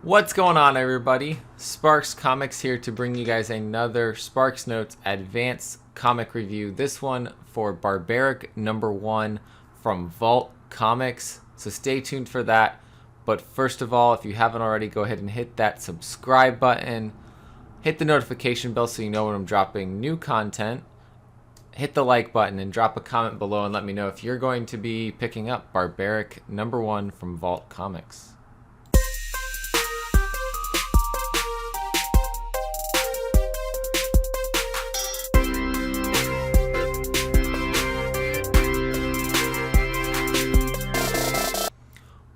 What's going on, everybody? Sparks Comics here to bring you guys another Sparks Notes Advanced Comic Review. This one for Barbaric #1 from Vault Comics. So stay tuned for that. But first of all, if you haven't already, go ahead and hit that subscribe button. Hit the notification bell so you know when I'm dropping new content. Hit the like button and drop a comment below and let me know if you're going to be picking up Barbaric #1 from Vault Comics.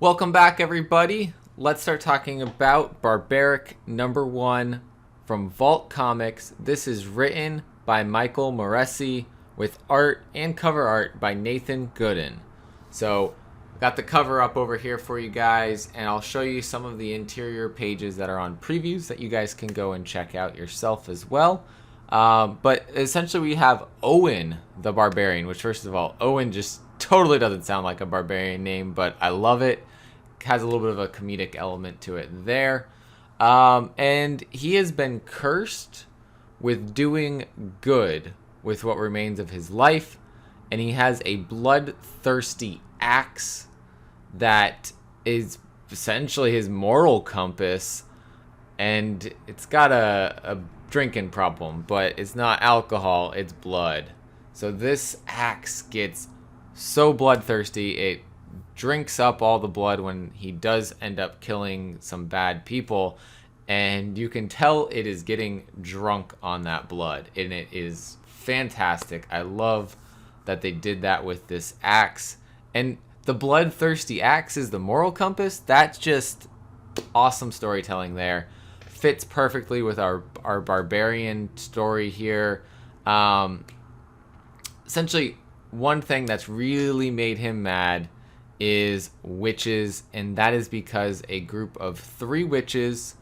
Welcome back, everybody. Let's start talking about Barbaric #1 from Vault Comics. This is written by Michael Moreci with art and cover art by Nathan Gooden. So, got the cover up over here for you guys, and I'll show you some of the interior pages that are on previews that you guys can go and check out yourself as well. But essentially, we have Owen the Barbarian, which, first of all, Owen just totally doesn't sound like a barbarian name, but I love it. Has a little bit of a comedic element to it there. And he has been cursed with doing good with what remains of his life, and he has a bloodthirsty axe that is essentially his moral compass, and it's got a drinking problem, but it's not alcohol, it's blood. So this axe gets so bloodthirsty, it drinks up all the blood when he does end up killing some bad people, and you can tell it is getting drunk on that blood, and it is fantastic. I love that they did that with this axe, and the bloodthirsty axe is the moral compass. That's just awesome storytelling there. Fits perfectly with our barbarian story here. Essentially, one thing that's really made him mad is witches, and that is because a group of 3 witches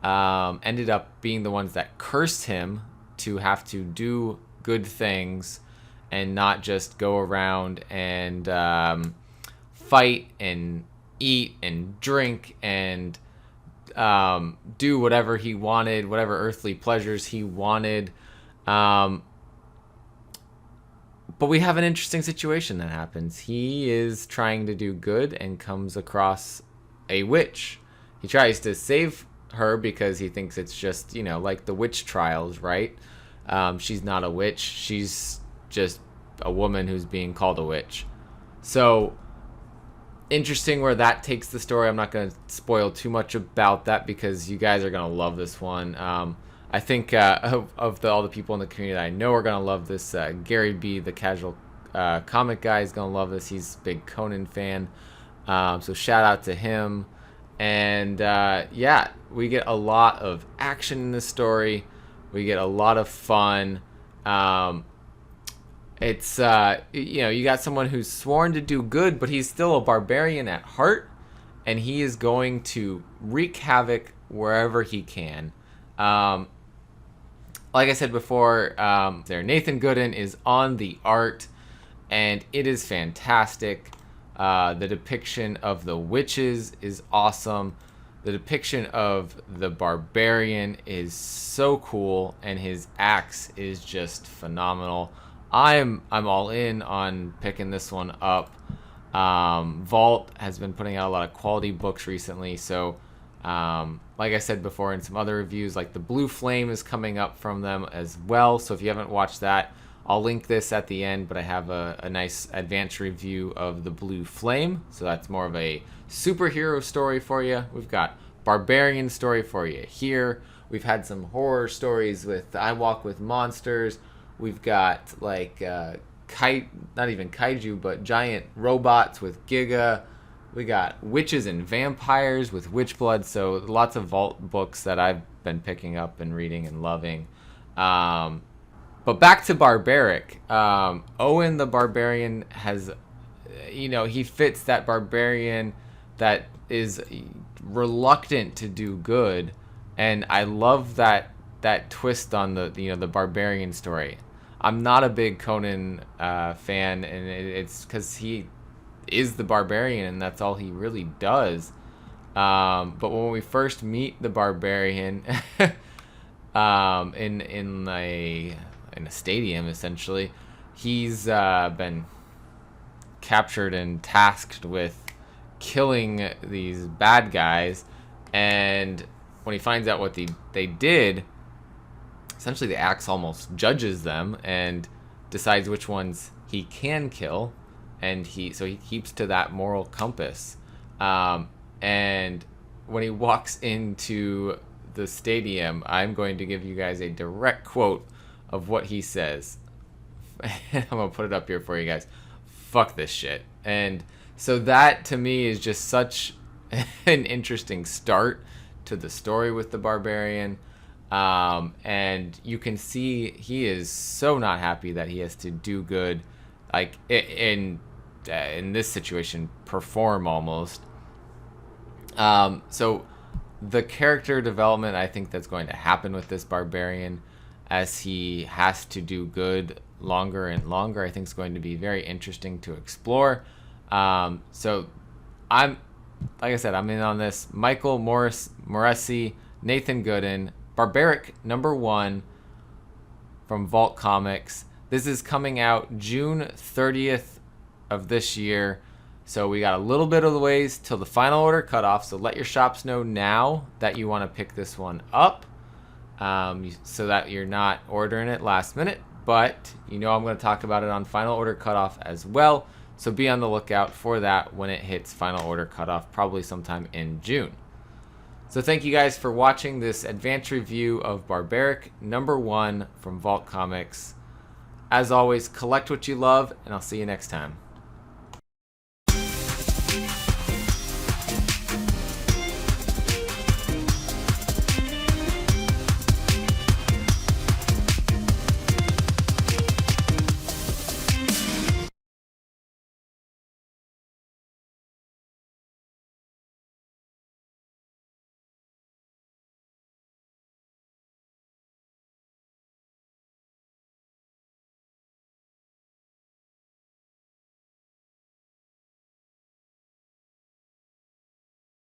ended up being the ones that cursed him to have to do good things and not just go around and fight and eat and drink and do whatever he wanted, whatever earthly pleasures he wanted. But we have an interesting situation that happens. He is trying to do good and comes across a witch. He tries to save her because he thinks it's just, like the witch trials, right? She's not a witch. She's just a woman who's being called a witch. So, interesting where that takes the story. I'm not going to spoil too much about that because you guys are going to love this one. I think of all the people in the community that I know are going to love this. Gary B, the casual comic guy, is going to love this. He's a big Conan fan. So shout out to him. And yeah, we get a lot of action in this story. We get a lot of fun. It's, you got someone who's sworn to do good, but he's still a barbarian at heart. And he is going to wreak havoc wherever he can. Like I said before, Nathan Gooden is on the art, and it is fantastic. The depiction of the witches is awesome. The depiction of the barbarian is so cool, and his axe is just phenomenal. I'm all in on picking this one up. Vault has been putting out a lot of quality books recently, so like I said before in some other reviews, like the Blue Flame is coming up from them as well. So if you haven't watched that, I'll link this at the end, but I have a nice advanced review of the Blue Flame. So that's more of a superhero story for you. We've got barbarian story for you here. We've had some horror stories with I Walk with Monsters. We've got like not even kaiju, but giant robots with Giga. We got witches and vampires with Witchblood, so lots of Vault books that I've been picking up and reading and loving. But back to Barbaric. Owen the Barbarian has, he fits that barbarian that is reluctant to do good, and I love that twist on the barbarian story. I'm not a big Conan fan, and it's because he is the barbarian, and that's all he really does. But when we first meet the Barbarian, in a stadium, essentially, he's been captured and tasked with killing these bad guys, and when he finds out what they did, essentially the axe almost judges them and decides which ones he can kill, and he keeps to that moral compass. And when he walks into the stadium, I'm going to give you guys a direct quote of what he says. I'm gonna put it up here for you guys. Fuck this shit. And so that to me is just such an interesting start to the story with the Barbarian. And you can see he is so not happy that he has to do good, like in this situation, perform almost. So the character development I think that's going to happen with this Barbarian, as he has to do good longer and longer, I think is going to be very interesting to explore. So I'm, like I said, I'm in on this. Michael Moreci, Nathan Gooden, Barbaric #1 from Vault Comics. This is coming out June 30th of this year. So we got a little bit of the ways till the final order cutoff. So let your shops know now that you want to pick this one up, so that you're not ordering it last minute. But I'm going to talk about it on final order cutoff as well. So be on the lookout for that when it hits final order cutoff, probably sometime in June. So thank you guys for watching this advanced review of Barbaric #1 from Vault Comics. As always, collect what you love, and I'll see you next time.